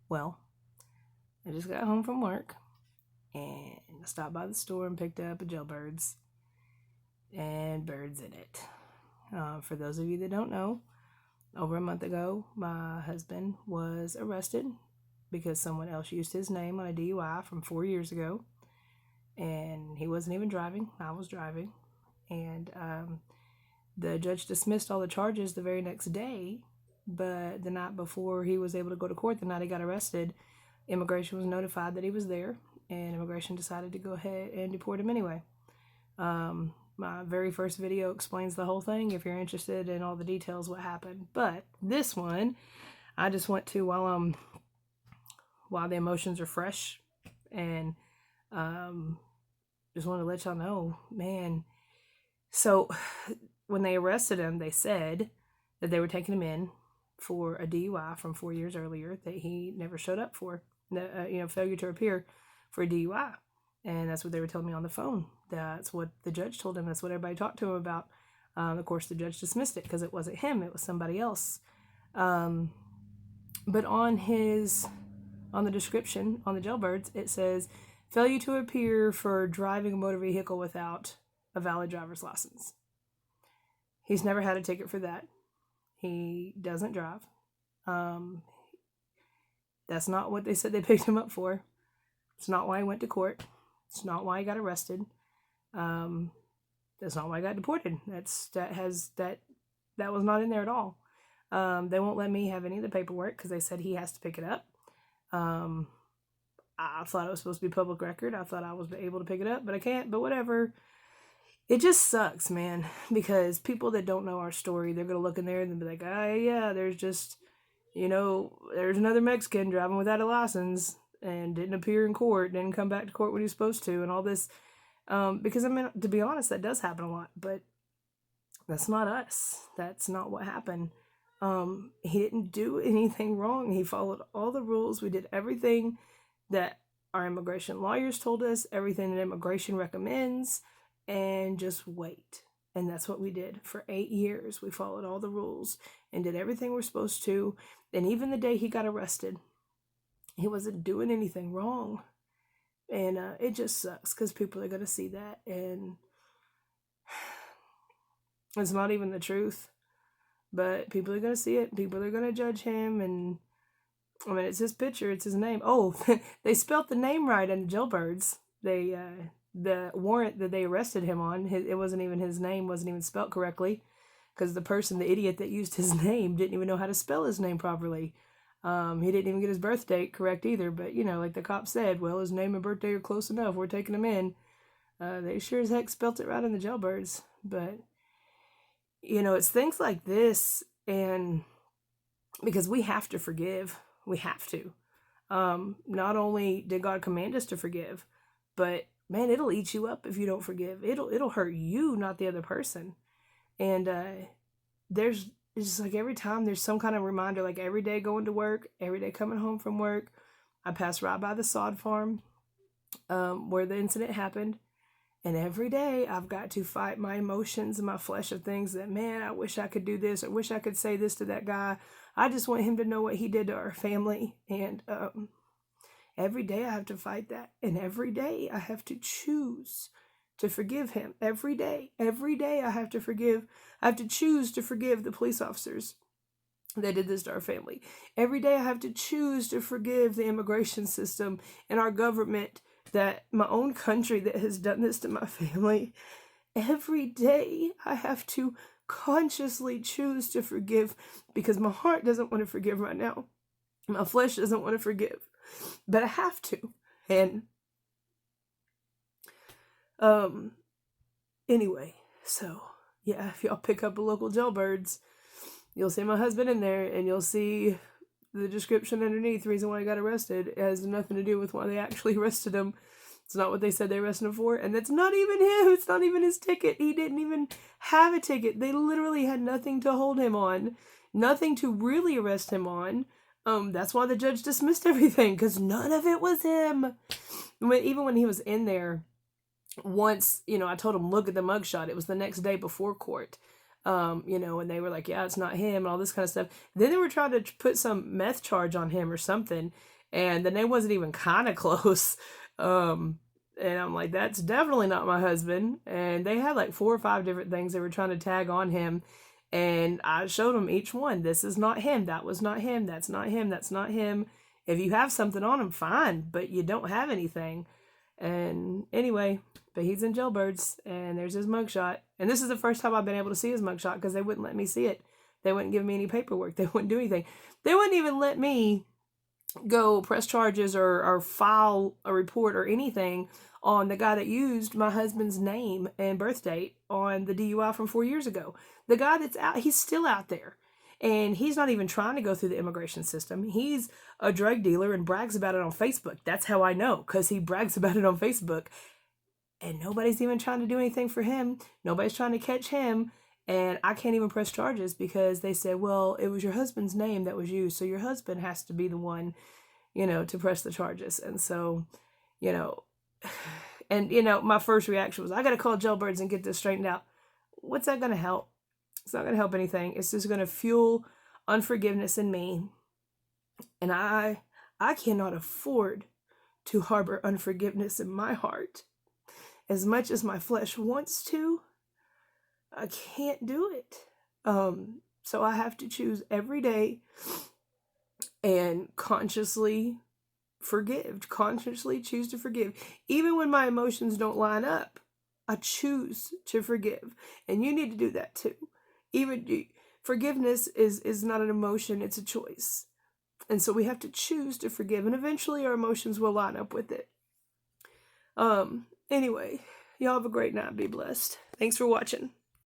Well, I just got home from work and I stopped by the store and picked up a Jailbirds and birds in it. For those of you that don't know, over a month ago, my husband was arrested because someone else used his name on a DUI from 4 years ago. And he wasn't even driving, I was driving. And the judge dismissed all the charges the very next day. But the night before he was able to go to court, the night he got arrested, immigration was notified that he was there, and immigration decided to go ahead and deport him anyway. My very first video explains the whole thing if you're interested in all the details what happened. But this one, I just went to while the emotions are fresh, and just wanted to let y'all know, man. So when they arrested him, they said that they were taking him in for a DUI from 4 years earlier that he never showed up for, failure to appear for a DUI. And that's what they were telling me on the phone. That's what the judge told him. That's what everybody talked to him about. Of course, the judge dismissed it because it wasn't him. It was somebody else. But on the description, on the Jailbirds, it says, failure to appear for driving a motor vehicle without a valid driver's license. He's never had a ticket for that. He doesn't drive. That's not what they said they picked him up for. It's not why he went to court. It's not why he got arrested. That's not why he got deported. That was not in there at all. They won't let me have any of the paperwork because they said he has to pick it up. I thought it was supposed to be public record. I thought I was able to pick it up, but I can't. But whatever. It just sucks, man, because people that don't know our story, they're going to look in there and be like, oh, yeah, there's just, there's another Mexican driving without a license and didn't appear in court, didn't come back to court when he was supposed to, and all this. Because, I mean, to be honest, that does happen a lot, but that's not us. That's not what happened. He didn't do anything wrong. He followed all the rules. We did everything that our immigration lawyers told us, everything that immigration recommends, and just wait. And that's what we did for 8 years. We followed all the rules and did everything we're supposed to. And even the day he got arrested, he wasn't doing anything wrong. And it just sucks because people are going to see that. And it's not even the truth. But people are going to see it. People are going to judge him. And I mean, it's his picture. It's his name. Oh, they spelled the name right in the Jailbirds. The warrant that they arrested him on, it wasn't even his name, wasn't even spelled correctly, because the idiot that used his name didn't even know how to spell his name properly. He didn't even get his birth date correct either, but like the cop said, well, his name and birthday are close enough, we're taking him in. They sure as heck spelt it right in the Jailbirds. But it's things like this, and because we have to forgive. We have to. Not only did God command us to forgive, but man, it'll eat you up if you don't forgive. It'll hurt you, not the other person. And it's just like every time there's some kind of reminder, like every day going to work, every day coming home from work. I pass right by the sod farm where the incident happened. And every day I've got to fight my emotions and my flesh of things that, man, I wish I could do this. I wish I could say this to that guy. I just want him to know what he did to our family. And every day I have to fight that. And every day I have to choose to forgive him. Every day I have to forgive. I have to choose to forgive the police officers that did this to our family. Every day I have to choose to forgive the immigration system and our government, that my own country that has done this to my family. Every day I have to consciously choose to forgive, because my heart doesn't want to forgive right now. My flesh doesn't want to forgive. But I have to. And anyway, so yeah, if y'all pick up a local Jailbirds, you'll see my husband in there, and you'll see the description underneath, reason why he got arrested. It has nothing to do with why they actually arrested him. It's not what they said they arrested him for, and that's not even him. It's not even his ticket. He didn't even have a ticket. They literally had nothing to hold him on, nothing to really arrest him on. That's why the judge dismissed everything, because none of it was him. Even when he was in there, once, I told him, look at the mugshot. It was the next day before court. And they were like, yeah, it's not him, and all this kind of stuff. Then they were trying to put some meth charge on him or something. and the name wasn't even kind of close. And I'm like, that's definitely not my husband. And they had like 4 or 5 different things they were trying to tag on him. And I showed them each one. This is not him. That was not him. That's not him. That's not him. If you have something on him, fine, but you don't have anything. And anyway, but he's in Jailbirds, and there's his mugshot. And this is the first time I've been able to see his mugshot because they wouldn't let me see it. They wouldn't give me any paperwork. They wouldn't do anything. They wouldn't even let me go press charges or file a report or anything on the guy that used my husband's name and birth date on the DUI from 4 years ago. The guy that's out, he's still out there. And he's not even trying to go through the immigration system. He's a drug dealer and brags about it on Facebook. That's how I know, because he brags about it on Facebook. And nobody's even trying to do anything for him. Nobody's trying to catch him. And I can't even press charges because they said, well, it was your husband's name that was used, so your husband has to be the one, to press the charges. And so, you know, my first reaction was, I got to call Jailbirds and get this straightened out. What's that going to help? It's not going to help anything. It's just going to fuel unforgiveness in me. And I cannot afford to harbor unforgiveness in my heart. As much as my flesh wants to, I can't do it. So I have to choose every day and consciously consciously choose to forgive. Even when my emotions don't line up, I choose to forgive. And you need to do that too. Forgiveness is not an emotion, it's a choice. And so we have to choose to forgive, and eventually our emotions will line up with it. Anyway, y'all have a great night. Be blessed. Thanks for watching.